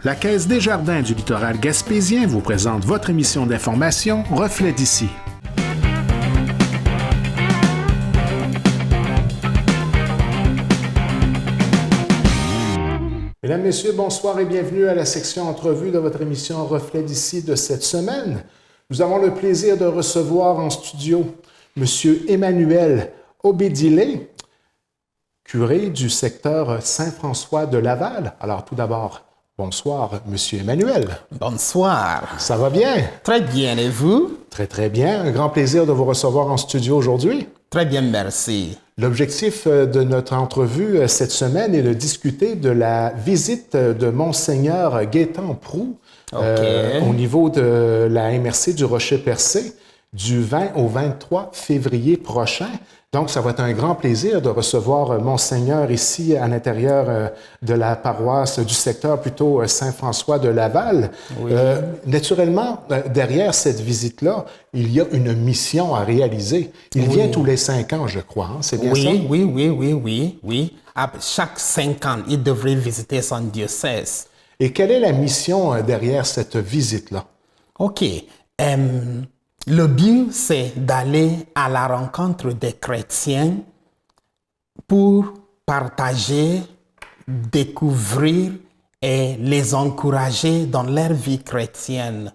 La Caisse des Jardins du littoral gaspésien vous présente votre émission d'information Reflet d'ici. Mesdames, Messieurs, bonsoir et bienvenue à la section entrevue de votre émission Reflet d'ici de cette semaine. Nous avons le plaisir de recevoir en studio M. Emmanuel Obédilé, curé du secteur Saint-François de Laval. Alors tout d'abord, bonsoir, Monsieur Emmanuel. Bonsoir. Ça va bien? Très bien, et vous? Très, très bien. Un grand plaisir de vous recevoir en studio aujourd'hui. Très bien, merci. L'objectif de notre entrevue cette semaine est de discuter de la visite de Monseigneur Gaétan Proulx au niveau de la MRC du Rocher-Percé du 20 au 23 février prochain. Donc, ça va être un grand plaisir de recevoir Monseigneur ici à l'intérieur de la paroisse, du secteur plutôt Saint-François de Laval. Oui. Naturellement, derrière cette visite-là, il y a une mission à réaliser. Il vient tous les 5 ans, je crois. Hein? C'est bien ça? Oui. À chaque 5 ans, il devrait visiter son diocèse. Et quelle est la mission derrière cette visite-là? OK. Le but, c'est d'aller à la rencontre des chrétiens pour partager, découvrir et les encourager dans leur vie chrétienne.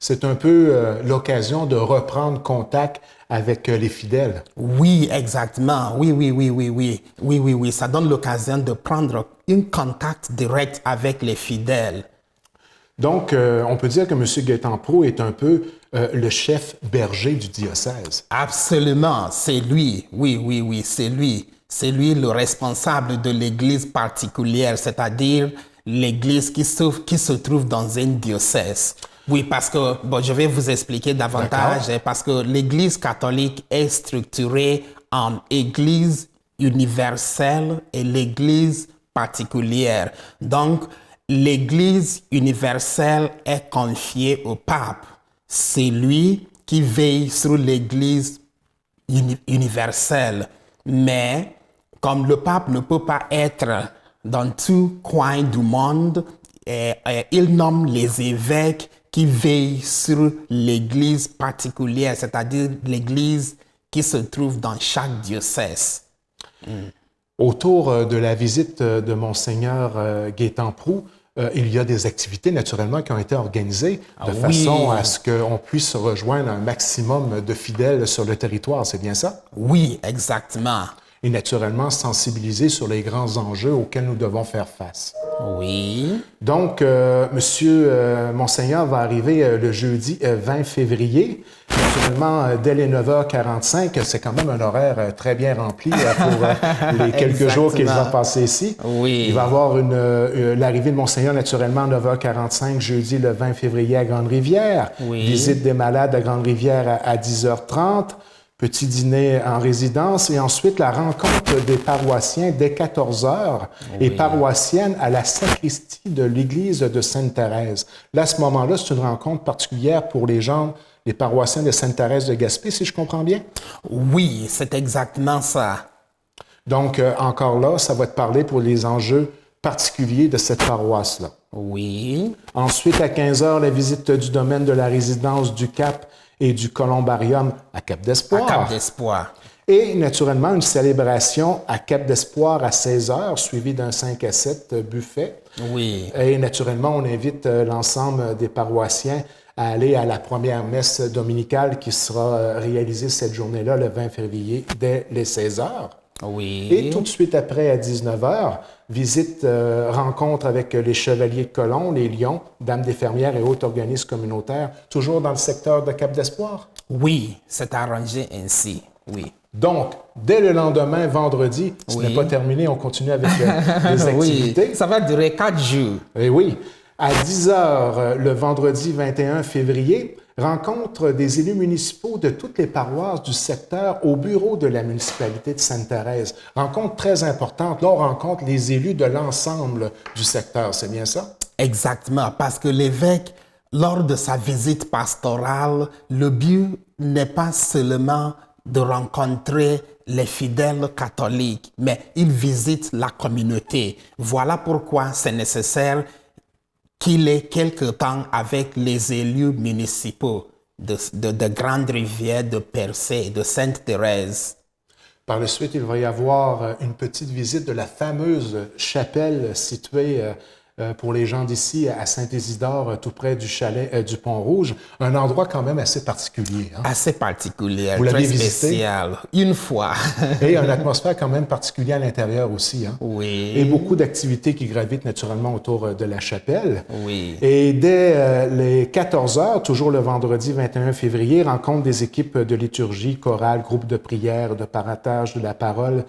C'est un peu l'occasion de reprendre contact avec les fidèles. Oui, exactement. Oui. Ça donne l'occasion de prendre un contact direct avec les fidèles. Donc, on peut dire que M. Gaétan Proulx est un peu le chef berger du diocèse. Absolument, c'est lui. Oui, c'est lui. C'est lui le responsable de l'église particulière, c'est-à-dire l'église qui se trouve dans un diocèse. Oui, parce que, je vais vous expliquer davantage, parce que l'église catholique est structurée en église universelle et l'église particulière. Donc, l'Église universelle est confiée au pape. C'est lui qui veille sur l'Église universelle. Mais comme le pape ne peut pas être dans tout coin du monde, il nomme les évêques qui veillent sur l'Église particulière, c'est-à-dire l'Église qui se trouve dans chaque diocèse. Autour de la visite de Monseigneur Gaétan Proulx, il y a des activités naturellement qui ont été organisées de façon à ce qu'on puisse rejoindre un maximum de fidèles sur le territoire, c'est bien ça? Oui, exactement. Et naturellement sensibiliser sur les grands enjeux auxquels nous devons faire face. Oui. Donc, Monseigneur va arriver le jeudi 20 février. Naturellement, dès les 9h45, c'est quand même un horaire très bien rempli pour les quelques jours qu'il va passer ici. Oui. Il va avoir l'arrivée de Monseigneur, naturellement, 9h45, jeudi le 20 février à Grande-Rivière. Oui. Visite des malades à Grande-Rivière à 10h30. Petit dîner en résidence et ensuite la rencontre des paroissiens dès 14h et paroissiennes à la sacristie de l'église de Sainte-Thérèse. Là, à ce moment-là, c'est une rencontre particulière pour les paroissiens de Sainte-Thérèse de Gaspé, si je comprends bien? Oui, c'est exactement ça. Donc, encore là, ça va te parler pour les enjeux particuliers de cette paroisse-là. Oui. Ensuite, à 15h, la visite du domaine de la résidence du Cap et du columbarium à Cap-d'Espoir. À Cap-d'Espoir. Et naturellement, une célébration à Cap-d'Espoir à 16h, suivie d'un 5 à 7 buffet. Oui. Et naturellement, on invite l'ensemble des paroissiens à aller à la première messe dominicale qui sera réalisée cette journée-là, le 20 février, dès les 16h. Oui. Et tout de suite après, à 19h, visite, rencontre avec les Chevaliers de Colomb, les Lions, Dames des Fermières et autres organismes communautaires, toujours dans le secteur de Cap-d'Espoir? Oui, c'est arrangé ainsi, oui. Donc, dès le lendemain, vendredi, ce n'est pas terminé, on continue avec les activités. Oui, ça va durer 4 jours. Et oui. À 10h, le vendredi 21 février, rencontre des élus municipaux de toutes les paroisses du secteur au bureau de la municipalité de Sainte-Thérèse. Rencontre très importante. Là, on rencontre les élus de l'ensemble du secteur. C'est bien ça? Exactement, parce que l'évêque, lors de sa visite pastorale, le but n'est pas seulement de rencontrer les fidèles catholiques, mais il visite la communauté. Voilà pourquoi c'est nécessaire qu'il ait quelque temps avec les élus municipaux de Grande-Rivière, de Percé, de Sainte-Thérèse. Par la suite, il va y avoir une petite visite de la fameuse chapelle située pour les gens d'ici à Saint-Isidore, tout près du chalet du Pont-Rouge. Un endroit quand même assez particulier. Hein? Assez particulier, Vous très l'avez spécial. Une fois. Et une atmosphère quand même particulière à l'intérieur aussi. Hein? Oui. Et beaucoup d'activités qui gravitent naturellement autour de la chapelle. Oui. Et dès les 14 heures, toujours le vendredi 21 février, rencontre des équipes de liturgie, chorale, groupe de prière, de paratage de la parole,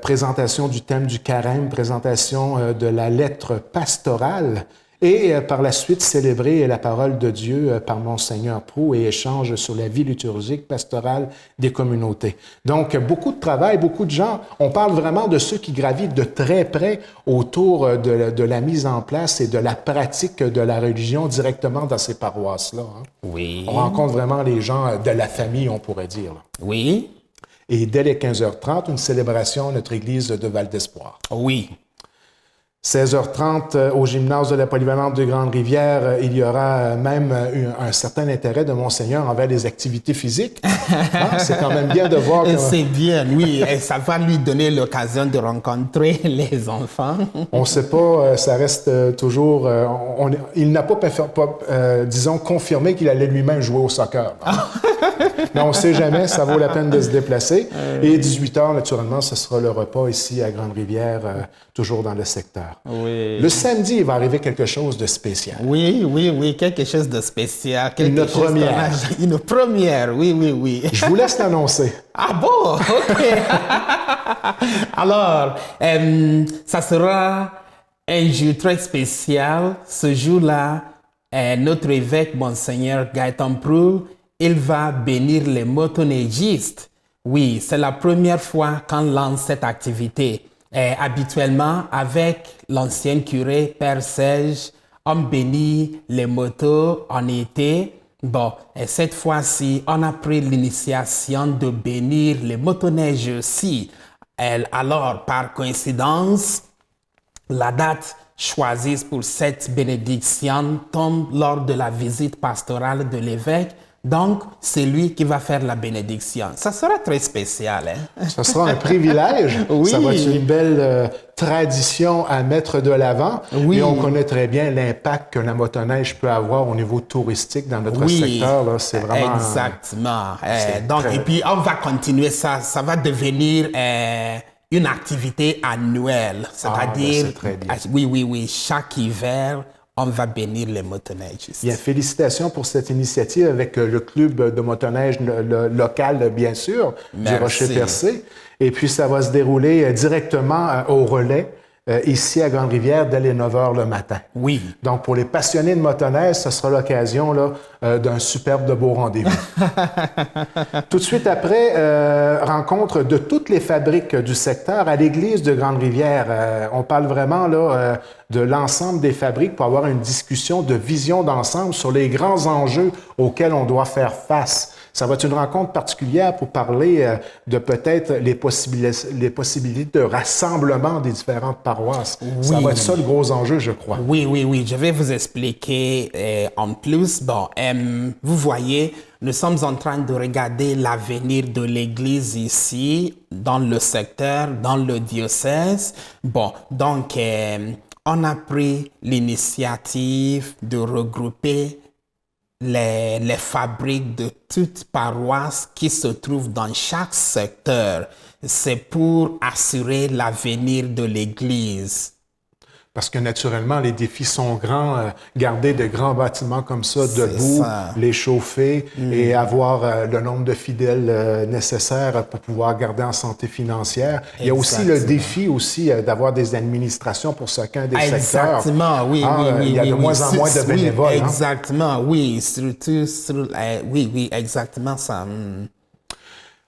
présentation du thème du carême, présentation de la lettre pastorale et par la suite célébrer la parole de Dieu par Monseigneur Proulx et échange sur la vie liturgique pastorale des communautés. Donc, beaucoup de travail, beaucoup de gens. On parle vraiment de ceux qui gravitent de très près autour de la mise en place et de la pratique de la religion directement dans ces paroisses-là. Hein. Oui. On rencontre vraiment les gens de la famille, on pourrait dire. Là. Oui. Et dès les 15h30, une célébration à notre église de Val d'Espoir. Oui. 16h30, au gymnase de la Polyvalente de Grande-Rivière, il y aura même un certain intérêt de Monseigneur envers les activités physiques. Ah, c'est quand même bien de voir que... C'est bien, oui. Et ça va lui donner l'occasion de rencontrer les enfants. On ne sait pas, ça reste toujours... il n'a pas, disons, confirmé qu'il allait lui-même jouer au soccer. Mais on ne sait jamais, ça vaut la peine de se déplacer. Et 18h, naturellement, ce sera le repas ici à Grande-Rivière, toujours dans le secteur. Oui. Le samedi, il va arriver quelque chose de spécial. Oui, oui, oui, quelque chose de spécial. Une première. Une première, oui, oui, oui. Je vous laisse l'annoncer. Ah bon? OK. Alors, ça sera un jour très spécial. Ce jour-là, notre évêque, Monseigneur Gaëtan Proulx, il va bénir les motoneigistes. Oui, c'est la première fois qu'on lance cette activité. Habituellement, avec l'ancien curé, Père Serge, on bénit les motos en été. Bon, et cette fois-ci, on a pris l'initiation de bénir les motoneiges aussi. Alors, par coïncidence, la date choisie pour cette bénédiction tombe lors de la visite pastorale de l'évêque. Donc, c'est lui qui va faire la bénédiction. Ça sera très spécial. Hein? Ça sera un privilège. Oui. Ça va être une belle tradition à mettre de l'avant. Oui. Et on connaît très bien l'impact que la motoneige peut avoir au niveau touristique dans notre secteur. Là. C'est vraiment... Exactement. Donc, et puis, on va continuer ça. Ça va devenir... une activité annuelle. C'est-à-dire... c'est très bien. Oui, oui, oui. Chaque hiver... on va bénir les motoneigistes. Bien, félicitations pour cette initiative avec le club de motoneige local, bien sûr, Merci. du Rocher-Percé. Et puis, ça va se dérouler directement au relais, ici à Grande-Rivière, dès les 9 h le matin. Oui. Donc, pour les passionnés de motoneige, ce sera l'occasion là, d'un superbe de beau rendez-vous. Tout de suite après, rencontre de toutes les fabriques du secteur à l'église de Grande-Rivière. On parle vraiment là, de l'ensemble des fabriques pour avoir une discussion de vision d'ensemble sur les grands enjeux auxquels on doit faire face. Ça va être une rencontre particulière pour parler de peut-être les possibilités de rassemblement des différentes paroisses. Oui. Ça va être ça le gros enjeu, je crois. Oui, oui, oui. Je vais vous expliquer en plus. Bon, vous voyez, nous sommes en train de regarder l'avenir de l'Église ici, dans le secteur, dans le diocèse. Bon, donc, on a pris l'initiative de regrouper les fabriques de toutes paroisses qui se trouvent dans chaque secteur. C'est pour assurer l'avenir de l'Église. Parce que naturellement, les défis sont grands. Garder de grands bâtiments comme ça debout, les chauffer et avoir le nombre de fidèles nécessaires pour pouvoir garder en santé financière. Exactement. Il y a aussi le défi aussi d'avoir des administrations pour chacun des secteurs. Exactement, oui, oui. Il y a de moins en moins de bénévoles. Exactement, oui. Surtout, oui, exactement ça.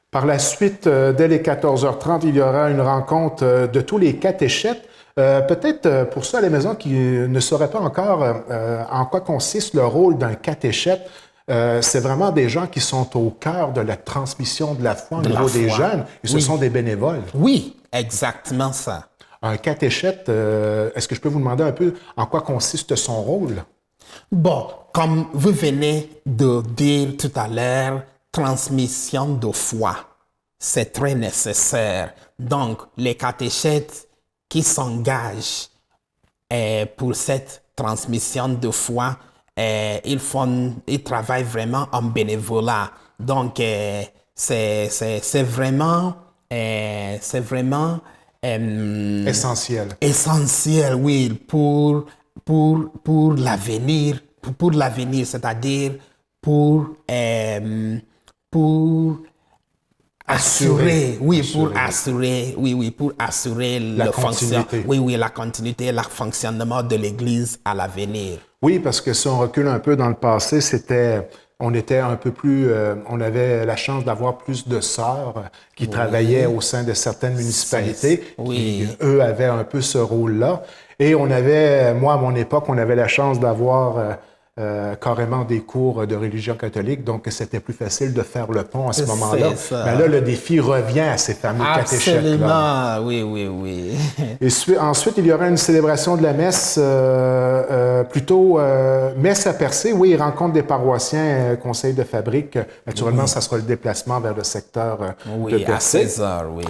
Par la suite, dès les 14h30, il y aura une rencontre de tous les catéchètes. Peut-être pour ceux à la maison qui ne sauraient pas encore en quoi consiste le rôle d'un catéchète, c'est vraiment des gens qui sont au cœur de la transmission de la foi au niveau des jeunes et ce sont des bénévoles. Oui, exactement ça. un catéchète, est-ce que je peux vous demander un peu en quoi consiste son rôle? Bon, comme vous venez de dire tout à l'heure, transmission de foi, c'est très nécessaire. Donc, les catéchètes qui s'engagent pour cette transmission de foi, ils travaillent vraiment en bénévolat. Donc, c'est vraiment Essentiel. Essentiel, oui, pour l'avenir, c'est-à-dire pour assurer La continuité. la continuité, le fonctionnement de l'Église à l'avenir. Oui, parce que si on recule un peu dans le passé, on était un peu plus, on avait la chance d'avoir plus de sœurs qui travaillaient au sein de certaines municipalités, qui, eux, avaient un peu ce rôle-là. Et on avait, moi, à mon époque, on avait la chance d'avoir carrément des cours de religion catholique, donc c'était plus facile de faire le pont à ce moment-là. Mais là, le défi revient à ces fameux catéchètes-là. Oui. Et ensuite, il y aura une célébration de la messe, plutôt messe à percer. Oui, il rencontre des paroissiens, conseil de fabrique. Naturellement, ça sera le déplacement vers le secteur de Percé. À 16 heures, oui.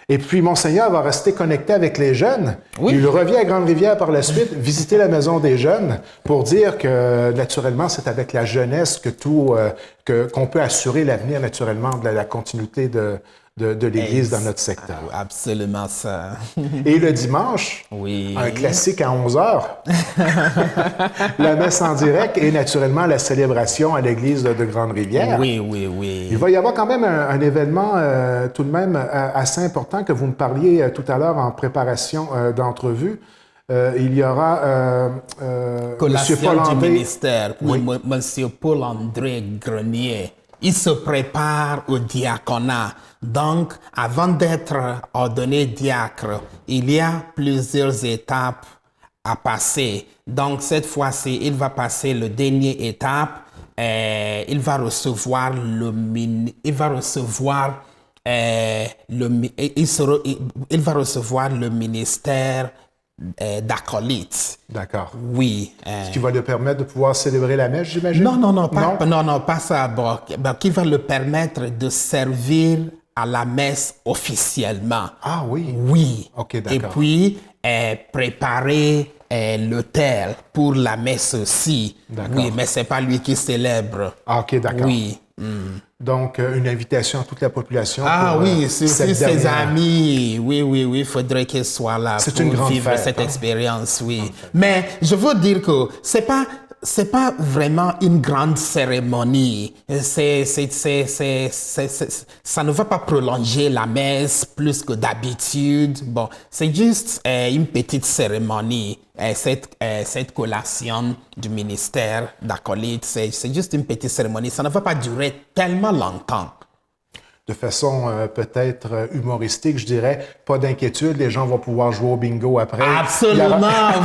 Et puis, Monseigneur va rester connecté avec les jeunes. Oui. Il revient à Grande-Rivière par la suite, visiter la maison des jeunes pour dire que, naturellement, c'est avec la jeunesse qu'on peut assurer l'avenir, naturellement, de la continuité de l'Église dans notre secteur. Absolument ça. Et le dimanche, un classique à 11h, la messe en direct et naturellement la célébration à l'Église de Grande-Rivière. Oui. Il va y avoir quand même un événement tout de même assez important que vous me parliez tout à l'heure en préparation d'entrevue. Il y aura Collation Paul André, du ministère pour M. Paul-André Grenier. Il se prépare au diaconat. Donc, avant d'être ordonné diacre, il y a plusieurs étapes à passer. Donc, cette fois-ci, il va passer le dernier étape. Il va recevoir le ministère d'acolyte. D'accord. Oui. Ce qui va lui permettre de pouvoir célébrer la messe, j'imagine? Non, pas ça. Bon, qui va le permettre de servir à la messe officiellement. Ah oui? Oui. OK, d'accord. Et puis, préparer l'autel pour la messe aussi. D'accord. Oui, mais c'est pas lui qui célèbre. Ah, OK, d'accord. Oui. Donc, une invitation à toute la population. Oui, c'est ses amis. Oui, il faudrait qu'ils soient là pour vivre cette expérience, oui. Mais je veux dire que c'est pas vraiment une grande cérémonie. Ça ne va pas prolonger la messe plus que d'habitude. Bon, c'est juste une petite cérémonie. Cette collation du ministère d'acolyte, c'est juste une petite cérémonie. Ça ne va pas durer tellement longtemps. De façon peut-être humoristique, je dirais, pas d'inquiétude, les gens vont pouvoir jouer au bingo après. Absolument,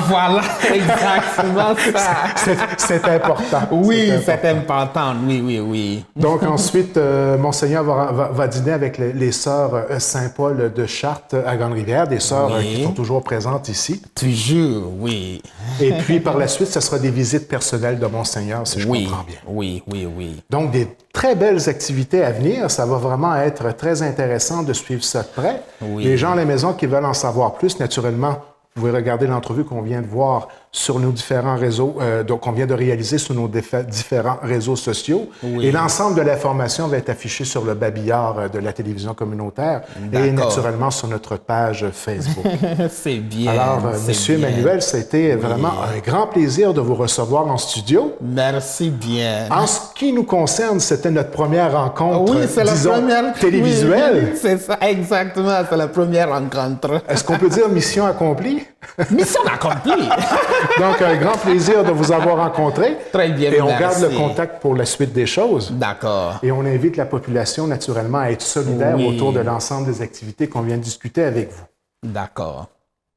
voilà, exactement ça. C'est important. Oui, c'est important, oui. Donc ensuite, Monseigneur va dîner avec les sœurs Saint-Paul de Chartres à Grande-Rivière, des sœurs qui sont toujours présentes ici. Toujours, oui. Et puis par la suite, ce sera des visites personnelles de Monseigneur, si je comprends bien. Oui. Donc des très belles activités à venir, ça va vraiment être très intéressant de suivre ça de près. Oui. Les gens à la maison qui veulent en savoir plus, naturellement, vous pouvez regarder l'entrevue qu'on vient de voir sur nos différents réseaux, donc on vient de réaliser sur nos différents réseaux sociaux. Oui. Et l'ensemble de l'information va être affiché sur le babillard de la télévision communautaire et naturellement sur notre page Facebook. C'est bien. Alors, Monsieur Emmanuel, ça a été vraiment un grand plaisir de vous recevoir en studio. Merci bien. En ce qui nous concerne, c'était notre première rencontre, disons, télévisuelle. Oui, c'est ça, exactement, c'est la première rencontre. Est-ce qu'on peut dire mission accomplie? Mission accomplie! Donc, un grand plaisir de vous avoir rencontré. Très bien, et on garde le contact pour la suite des choses. D'accord. Et on invite la population, naturellement, à être solidaire autour de l'ensemble des activités qu'on vient de discuter avec vous. D'accord.